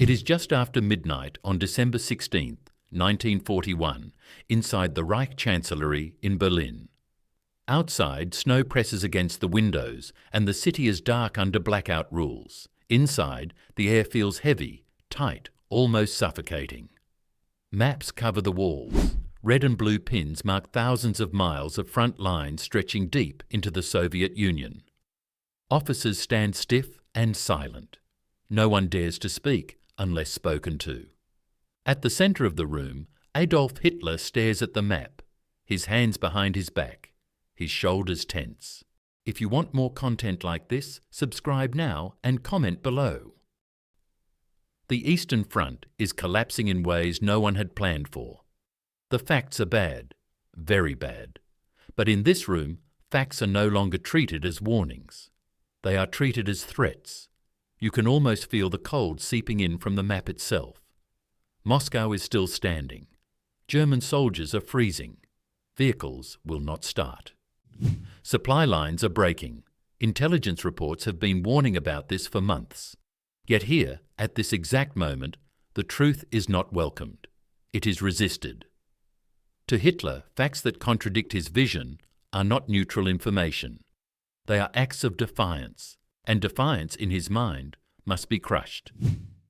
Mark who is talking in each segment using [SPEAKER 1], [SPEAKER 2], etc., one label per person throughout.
[SPEAKER 1] It is just after midnight on December 16, 1941, inside the Reich Chancellery in Berlin. Outside, snow presses against the windows and the city is dark under blackout rules. Inside, the air feels heavy, tight, almost suffocating. Maps cover the walls. Red and blue pins mark thousands of miles of front lines stretching deep into the Soviet Union. Officers stand stiff and silent. No one dares to speak unless spoken to. At the centre of the room, Adolf Hitler stares at the map, his hands behind his back, his shoulders tense. If you want more content like this, subscribe now and comment below. The Eastern Front is collapsing in ways no one had planned for. The facts are bad, very bad. But in this room, facts are no longer treated as warnings. They are treated as threats. You can almost feel the cold seeping in from the map itself. Moscow is still standing. German soldiers are freezing. Vehicles will not start. Supply lines are breaking. Intelligence reports have been warning about this for months. Yet here, at this exact moment, the truth is not welcomed. It is resisted. To Hitler, facts that contradict his vision are not neutral information. They are acts of defiance, and defiance in his mind must be crushed.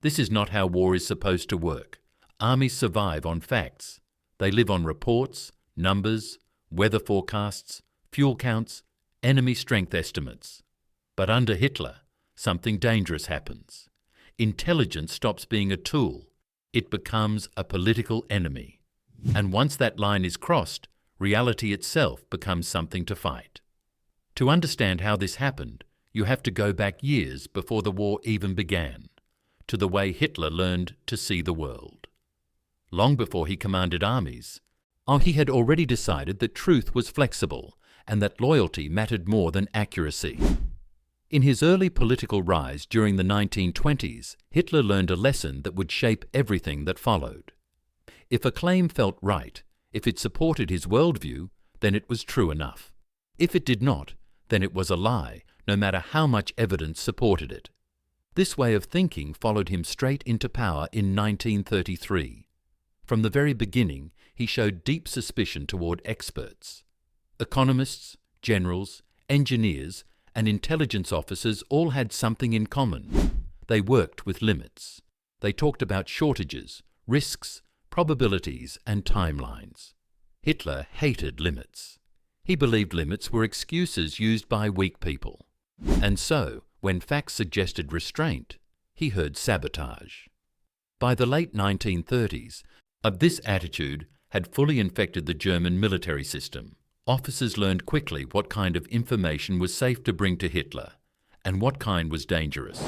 [SPEAKER 1] This is not how war is supposed to work. Armies survive on facts. They live on reports, numbers, weather forecasts, fuel counts, enemy strength estimates. But under Hitler, something dangerous happens. Intelligence stops being a tool. It becomes a political enemy. And once that line is crossed, reality itself becomes something to fight. To understand how this happened, you have to go back years before the war even began, to the way Hitler learned to see the world. Long before he commanded armies, he had already decided that truth was flexible and that loyalty mattered more than accuracy. In his early political rise during the 1920s, Hitler learned a lesson that would shape everything that followed. If a claim felt right, if it supported his worldview, then it was true enough. If it did not, then it was a lie, no matter how much evidence supported it. This way of thinking followed him straight into power in 1933. From the very beginning, he showed deep suspicion toward experts. Economists, generals, engineers, and intelligence officers all had something in common. They worked with limits. They talked about shortages, risks, probabilities, and timelines. Hitler hated limits. He believed limits were excuses used by weak people. And so, when facts suggested restraint, he heard sabotage. By the late 1930s, this attitude had fully infected the German military system. Officers learned quickly what kind of information was safe to bring to Hitler, and what kind was dangerous.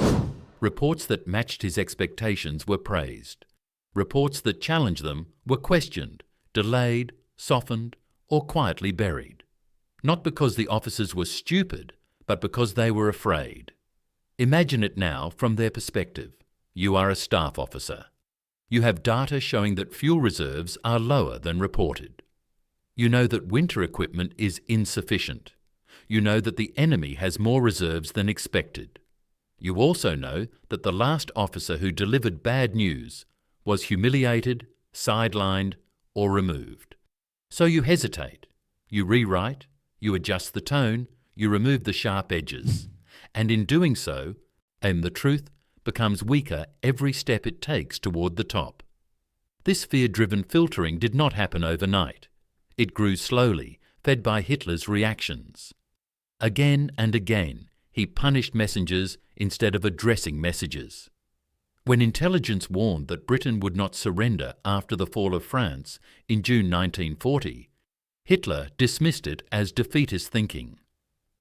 [SPEAKER 1] Reports that matched his expectations were praised. Reports that challenged them were questioned, delayed, softened, or quietly buried. Not because the officers were stupid, but because they were afraid. Imagine it now from their perspective. You are a staff officer. You have data showing that fuel reserves are lower than reported. You know that winter equipment is insufficient. You know that the enemy has more reserves than expected. You also know that the last officer who delivered bad news was humiliated, sidelined, or removed. So you hesitate. You rewrite, you adjust the tone, you remove the sharp edges. And in doing so, the truth becomes weaker every step it takes toward the top. This fear-driven filtering did not happen overnight. It grew slowly, fed by Hitler's reactions. Again and again, he punished messengers instead of addressing messages. When intelligence warned that Britain would not surrender after the fall of France in June 1940, Hitler dismissed it as defeatist thinking.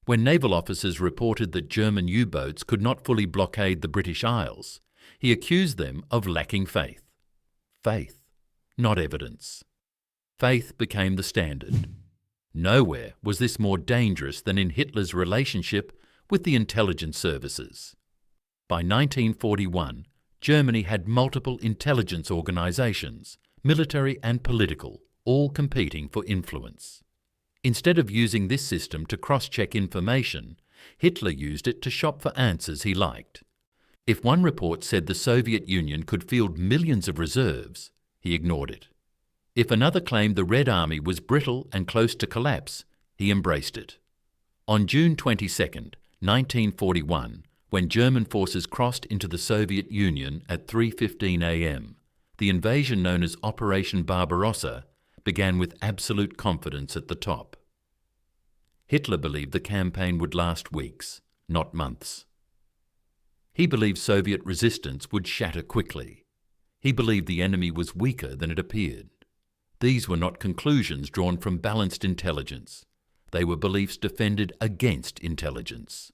[SPEAKER 1] When naval officers reported that German U-boats could not fully blockade the British Isles, he accused them of lacking faith. Faith, not evidence. Faith became the standard. Nowhere was this more dangerous than in Hitler's relationship with the intelligence services. By 1941, Germany had multiple intelligence organizations, military and political, all competing for influence. Instead of using this system to cross-check information, Hitler used it to shop for answers he liked. If one report said the Soviet Union could field millions of reserves, he ignored it. If another claimed the Red Army was brittle and close to collapse, he embraced it. On June 22, 1941, when German forces crossed into the Soviet Union at 3:15 a.m., the invasion known as Operation Barbarossa began with absolute confidence at the top. Hitler believed the campaign would last weeks, not months. He believed Soviet resistance would shatter quickly. He believed the enemy was weaker than it appeared. These were not conclusions drawn from balanced intelligence. They were beliefs defended against intelligence.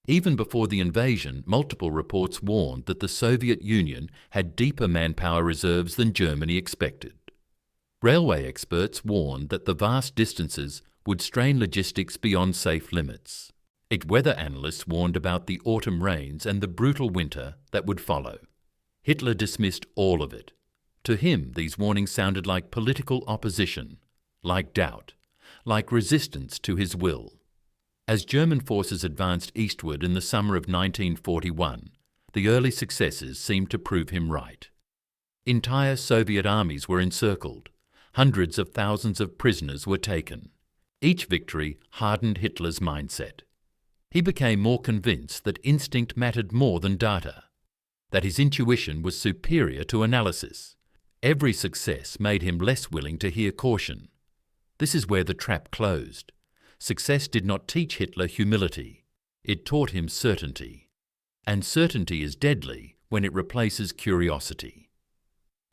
[SPEAKER 1] Even before the invasion, multiple reports warned that the Soviet Union had deeper manpower reserves than Germany expected. Railway experts warned that the vast distances would strain logistics beyond safe limits. Weather analysts warned about the autumn rains and the brutal winter that would follow. Hitler dismissed all of it. To him, these warnings sounded like political opposition, like doubt, like resistance to his will. As German forces advanced eastward in the summer of 1941, the early successes seemed to prove him right. Entire Soviet armies were encircled. Hundreds of thousands of prisoners were taken. Each victory hardened Hitler's mindset. He became more convinced that instinct mattered more than data, that his intuition was superior to analysis. Every success made him less willing to hear caution. This is where the trap closed. Success did not teach Hitler humility. It taught him certainty. And certainty is deadly when it replaces curiosity.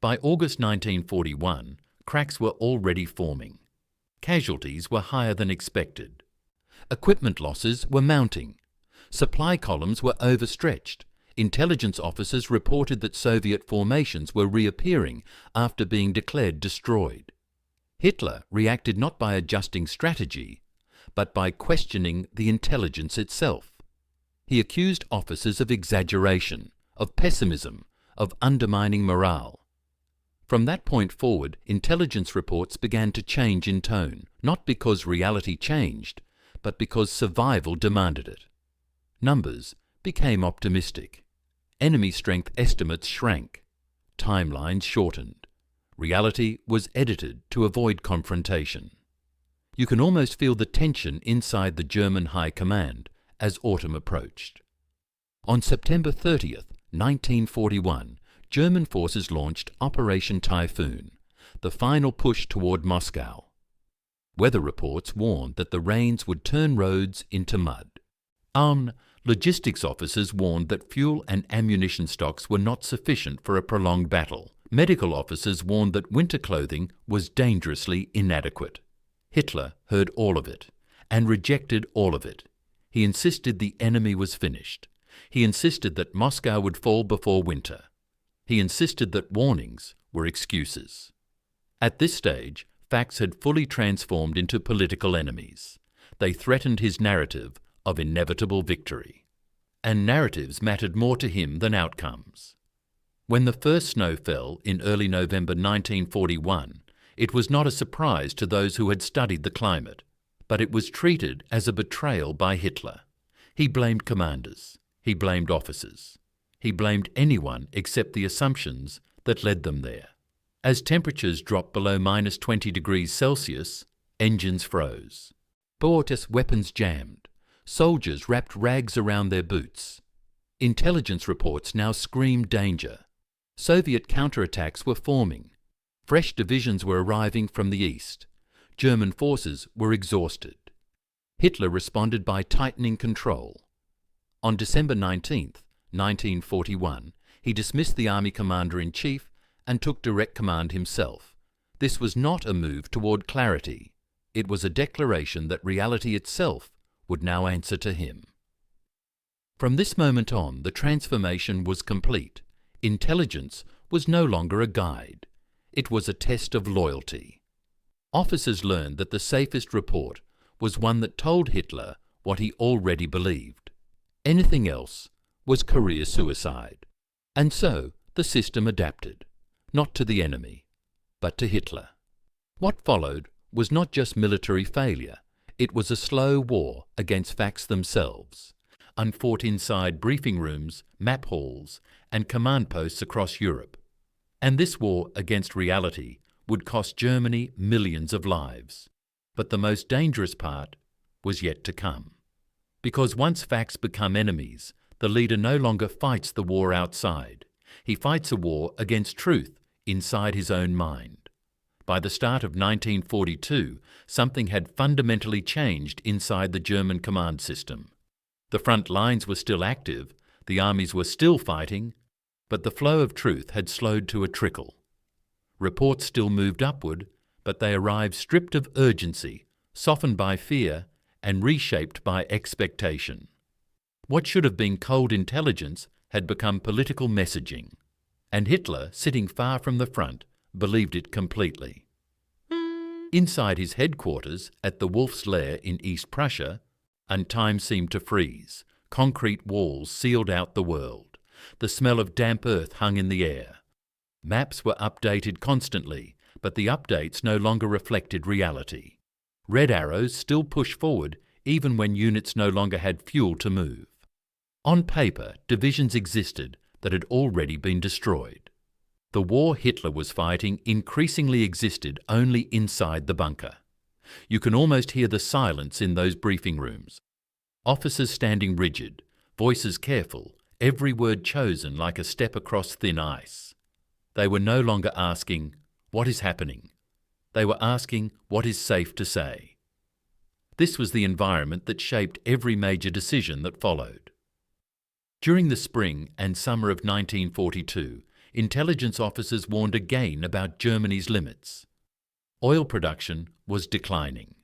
[SPEAKER 1] By August 1941, cracks were already forming. Casualties were higher than expected. Equipment losses were mounting. Supply columns were overstretched. Intelligence officers reported that Soviet formations were reappearing after being declared destroyed. Hitler reacted not by adjusting strategy, but by questioning the intelligence itself. He accused officers of exaggeration, of pessimism, of undermining morale. From that point forward, intelligence reports began to change in tone, not because reality changed, but because survival demanded it. Numbers became optimistic. Enemy strength estimates shrank. Timelines shortened. Reality was edited to avoid confrontation. You can almost feel the tension inside the German High Command as autumn approached. On September 30th, 1941, German forces launched Operation Typhoon, the final push toward Moscow. Weather reports warned that the rains would turn roads into mud. Logistics officers warned that fuel and ammunition stocks were not sufficient for a prolonged battle. Medical officers warned that winter clothing was dangerously inadequate. Hitler heard all of it and rejected all of it. He insisted the enemy was finished. He insisted that Moscow would fall before winter. He insisted that warnings were excuses. At this stage, facts had fully transformed into political enemies. They threatened his narrative of inevitable victory. And narratives mattered more to him than outcomes. When the first snow fell in early November 1941, it was not a surprise to those who had studied the climate, but it was treated as a betrayal by Hitler. He blamed commanders. He blamed officers. He blamed anyone except the assumptions that led them there. As temperatures dropped below -20 degrees Celsius, engines froze. Boer's weapons jammed. Soldiers wrapped rags around their boots. Intelligence reports now screamed danger. Soviet counterattacks were forming. Fresh divisions were arriving from the east. German forces were exhausted. Hitler responded by tightening control. On December 19, 1941, he dismissed the army commander-in-chief and took direct command himself. This was not a move toward clarity. It was a declaration that reality itself would now answer to him. From this moment on, the transformation was complete. Intelligence was no longer a guide. It was a test of loyalty. Officers learned that the safest report was one that told Hitler what he already believed. Anything else was career suicide. And so the system adapted, not to the enemy, but to Hitler. What followed was not just military failure. It was a slow war against facts themselves, unfought inside briefing rooms, map halls, and command posts across Europe. And this war against reality would cost Germany millions of lives. But the most dangerous part was yet to come. Because once facts become enemies, the leader no longer fights the war outside. He fights a war against truth inside his own mind. By the start of 1942, something had fundamentally changed inside the German command system. The front lines were still active, the armies were still fighting, but the flow of truth had slowed to a trickle. Reports still moved upward, but they arrived stripped of urgency, softened by fear, and reshaped by expectation. What should have been cold intelligence had become political messaging, and Hitler, sitting far from the front, believed it completely. Inside his headquarters at the Wolf's Lair in East Prussia, and time seemed to freeze. Concrete walls sealed out the world. The smell of damp earth hung in the air. Maps were updated constantly, but the updates no longer reflected reality. Red arrows still pushed forward even when units no longer had fuel to move. On paper, divisions existed that had already been destroyed. The war Hitler was fighting increasingly existed only inside the bunker. You can almost hear the silence in those briefing rooms. Officers standing rigid, voices careful, every word chosen like a step across thin ice. They were no longer asking, "What is happening?" They were asking, "What is safe to say?" This was the environment that shaped every major decision that followed. During the spring and summer of 1942, intelligence officers warned again about Germany's limits. Oil production was declining.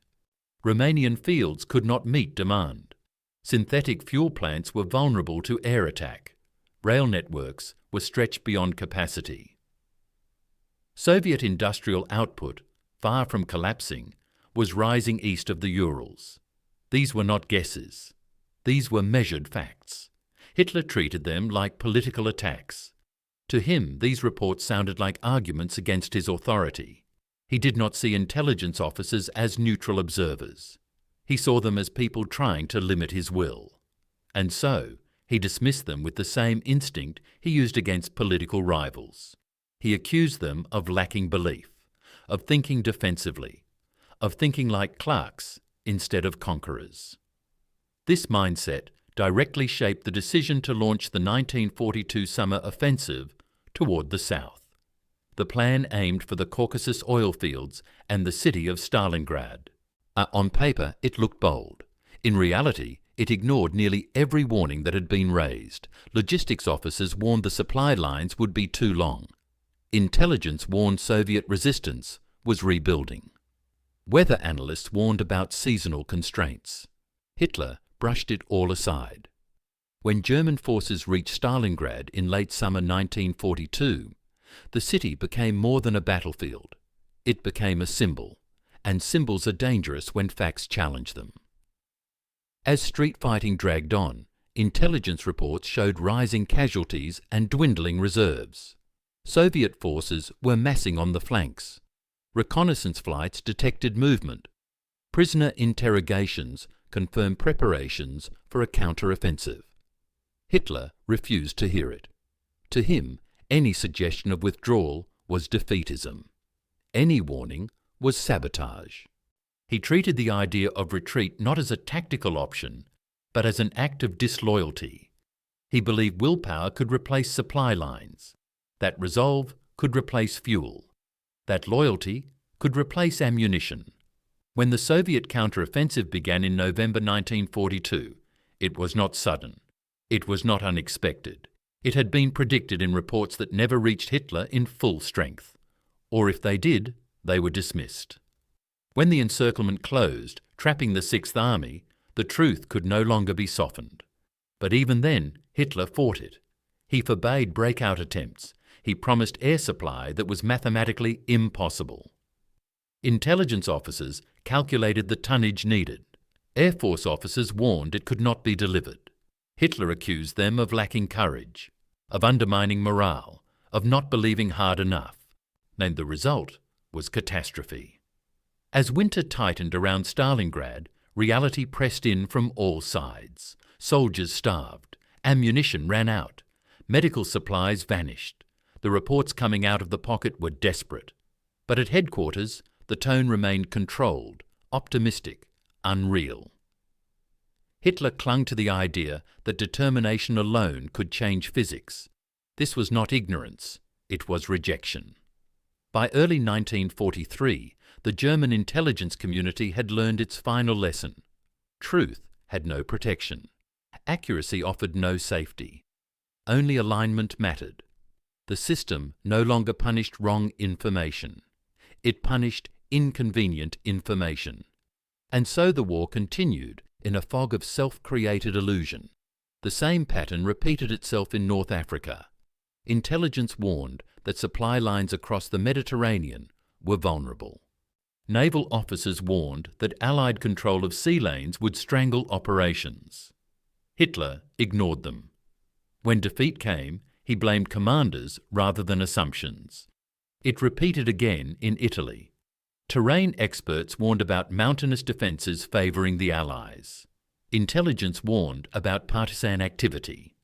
[SPEAKER 1] Romanian fields could not meet demand. Synthetic fuel plants were vulnerable to air attack. Rail networks were stretched beyond capacity. Soviet industrial output, far from collapsing, was rising east of the Urals. These were not guesses. These were measured facts. Hitler treated them like political attacks. To him, these reports sounded like arguments against his authority. He did not see intelligence officers as neutral observers. He saw them as people trying to limit his will. And so, he dismissed them with the same instinct he used against political rivals. He accused them of lacking belief, of thinking defensively, of thinking like clerks instead of conquerors. This mindset directly shaped the decision to launch the 1942 summer offensive toward the south. The plan aimed for the Caucasus oil fields and the city of Stalingrad. On paper, it looked bold. In reality, it ignored nearly every warning that had been raised. Logistics officers warned the supply lines would be too long. Intelligence warned Soviet resistance was rebuilding. Weather analysts warned about seasonal constraints. Hitler brushed it all aside. When German forces reached Stalingrad in late summer 1942, the city became more than a battlefield. It became a symbol, and symbols are dangerous when facts challenge them. As street fighting dragged on, intelligence reports showed rising casualties and dwindling reserves. Soviet forces were massing on the flanks. Reconnaissance flights detected movement. Prisoner interrogations confirmed preparations for a counter-offensive. Hitler refused to hear it. To him, any suggestion of withdrawal was defeatism. Any warning was sabotage. He treated the idea of retreat not as a tactical option, but as an act of disloyalty. He believed willpower could replace supply lines, that resolve could replace fuel, that loyalty could replace ammunition. When the Soviet counteroffensive began in November 1942, it was not sudden. It was not unexpected. It had been predicted in reports that never reached Hitler in full strength. Or if they did, they were dismissed. When the encirclement closed, trapping the Sixth Army, the truth could no longer be softened. But even then, Hitler fought it. He forbade breakout attempts. He promised air supply that was mathematically impossible. Intelligence officers calculated the tonnage needed. Air Force officers warned it could not be delivered. Hitler accused them of lacking courage, of undermining morale, of not believing hard enough. And the result was catastrophe. As winter tightened around Stalingrad, reality pressed in from all sides. Soldiers starved. Ammunition ran out. Medical supplies vanished. The reports coming out of the pocket were desperate. But at headquarters, the tone remained controlled, optimistic, unreal. Hitler clung to the idea that determination alone could change physics. This was not ignorance, it was rejection. By early 1943, the German intelligence community had learned its final lesson. Truth had no protection. Accuracy offered no safety. Only alignment mattered. The system no longer punished wrong information. It punished inconvenient information. And so the war continued in a fog of self-created illusion. The same pattern repeated itself in North Africa. Intelligence warned that supply lines across the Mediterranean were vulnerable. Naval officers warned that Allied control of sea lanes would strangle operations. Hitler ignored them. When defeat came, he blamed commanders rather than assumptions. It repeated again in Italy. Terrain experts warned about mountainous defences favouring the Allies. Intelligence warned about partisan activity.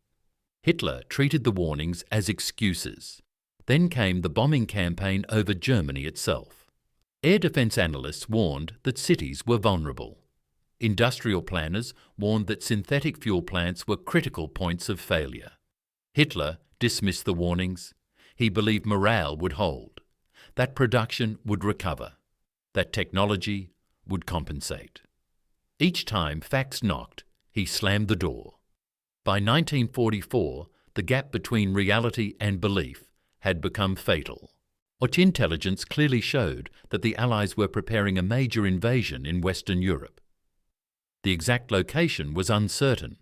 [SPEAKER 1] Hitler treated the warnings as excuses. Then came the bombing campaign over Germany itself. Air defence analysts warned that cities were vulnerable. Industrial planners warned that synthetic fuel plants were critical points of failure. Hitler dismissed the warnings. He believed morale would hold, that production would recover, that technology would compensate. Each time facts knocked, he slammed the door. By 1944, the gap between reality and belief had become fatal. Intelligence clearly showed that the Allies were preparing a major invasion in Western Europe. The exact location was uncertain,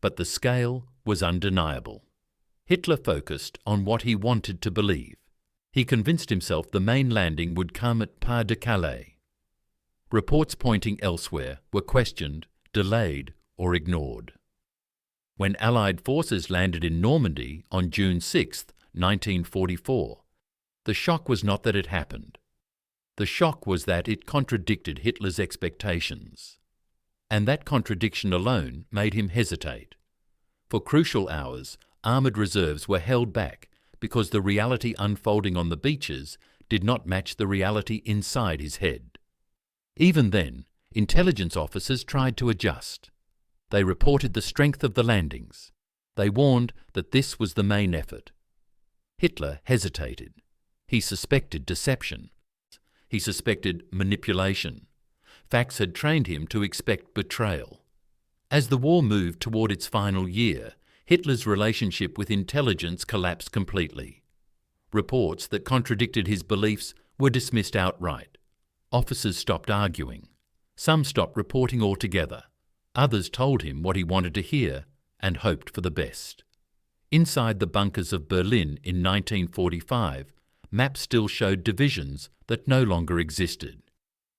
[SPEAKER 1] but the scale was undeniable. Hitler focused on what he wanted to believe. He convinced himself the main landing would come at Pas de Calais. Reports pointing elsewhere were questioned, delayed, or ignored. When Allied forces landed in Normandy on June 6, 1944, the shock was not that it happened. The shock was that it contradicted Hitler's expectations. And that contradiction alone made him hesitate. For crucial hours, armoured reserves were held back because the reality unfolding on the beaches did not match the reality inside his head. Even then, intelligence officers tried to adjust. They reported the strength of the landings. They warned that this was the main effort. Hitler hesitated. He suspected deception. He suspected manipulation. Facts had trained him to expect betrayal. As the war moved toward its final year, Hitler's relationship with intelligence collapsed completely. Reports that contradicted his beliefs were dismissed outright. Officers stopped arguing. Some stopped reporting altogether. Others told him what he wanted to hear and hoped for the best. Inside the bunkers of Berlin in 1945, maps still showed divisions that no longer existed.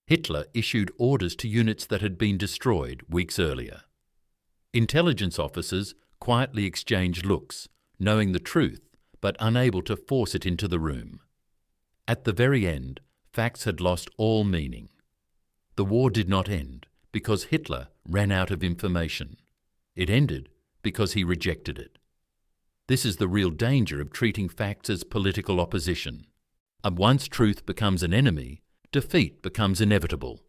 [SPEAKER 1] Hitler issued orders to units that had been destroyed weeks earlier. Intelligence officers quietly exchanged looks, knowing the truth but unable to force it into the room. At the very end, facts had lost all meaning. The war did not end because Hitler ran out of information. It ended because he rejected it. This is the real danger of treating facts as political opposition. And once truth becomes an enemy, defeat becomes inevitable.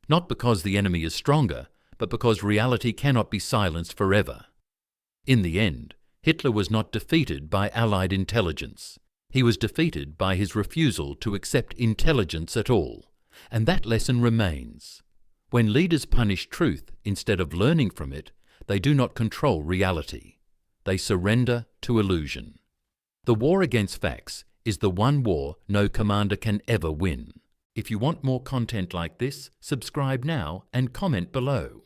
[SPEAKER 1] Not because the enemy is stronger, but because reality cannot be silenced forever. In the end, Hitler was not defeated by Allied intelligence. He was defeated by his refusal to accept intelligence at all. And that lesson remains. When leaders punish truth instead of learning from it, they do not control reality. They surrender to illusion. The war against facts is the one war no commander can ever win. If you want more content like this, subscribe now and comment below.